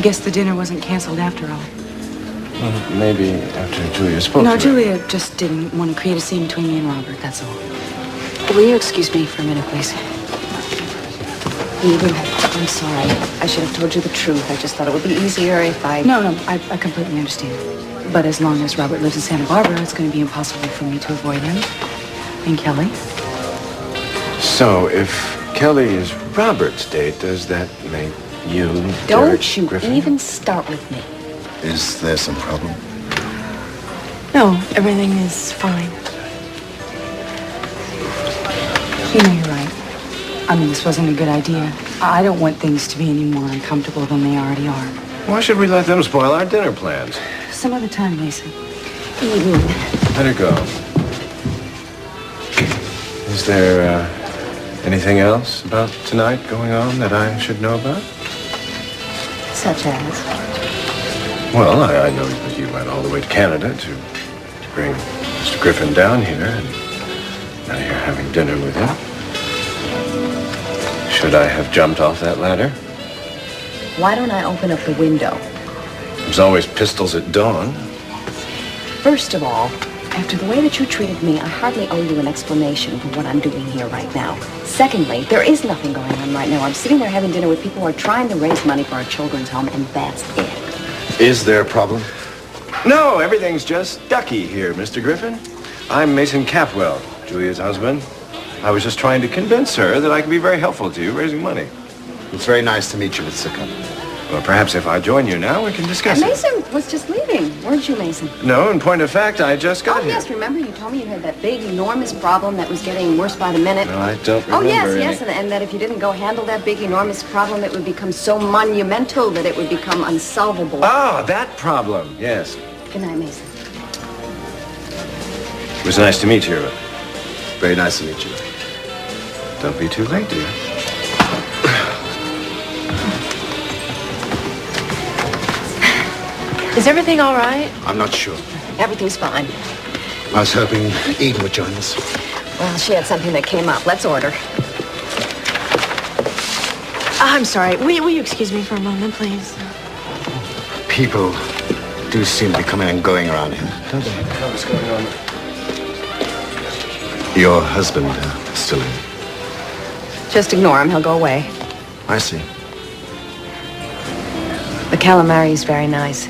I guess the dinner wasn't canceled after all. Well, maybe after Julia spoke to No, her. Julia just didn't want to create a scene between me and Robert, that's all. Will you excuse me for a minute, please? Eden, I'm sorry. I should have told you the truth. I just thought it would be easier if I... No, I completely understand. But as long as Robert lives in Santa Barbara, it's going to be impossible for me to avoid him. And Kelly. So, if Kelly is Robert's date, does that make you Don't you Griffin? even start with me. Is there some problem? No, everything is fine. You know, you're right. I mean, this wasn't a good idea. I don't want things to be any more uncomfortable than they already are. Why should we let them spoil our dinner plans? Some other time, Mason. Eden. Let her go. Is there anything else about tonight going on that I should know about? Such as? Well, I know that you went all the way to Canada to bring Mr. Griffin down here, and now you're having dinner with him. Should I have jumped off that ladder? Why don't I open up the window? There's always pistols at dawn. First of all, after the way that you treated me, I hardly owe you an explanation for what I'm doing here right now. Secondly, there is nothing going on right now. I'm sitting there having dinner with people who are trying to raise money for our children's home, and that's it. Is there a problem? No, everything's just ducky here, Mr. Griffin. I'm Mason Capwell, Julia's husband. I was just trying to convince her that I can be very helpful to you raising money. It's very nice to meet you, Mr. Cup. Well, perhaps if I join you now, we can discuss it. Mason was just leaving, weren't you, Mason? No, in point of fact, I just got Oh, here. yes, remember you told me you had that big, enormous problem that was getting worse by the minute? No, I don't remember Oh, yes, any. yes, and that if you didn't go handle that big, enormous problem, it would become so monumental that it would become unsolvable. Ah, that problem, yes. Good night, Mason. It was nice to meet you. Very nice to meet you. Don't be too late, dear. Is everything all right? I'm not sure. Everything's fine. I was hoping Eden would join us. Well, she had something that came up. Let's order. I'm sorry. Will you excuse me for a moment, please? People do seem to be coming and going around here, don't they? What's going on? Your husband still in? Just ignore him. He'll go away. I see. The calamari is very nice.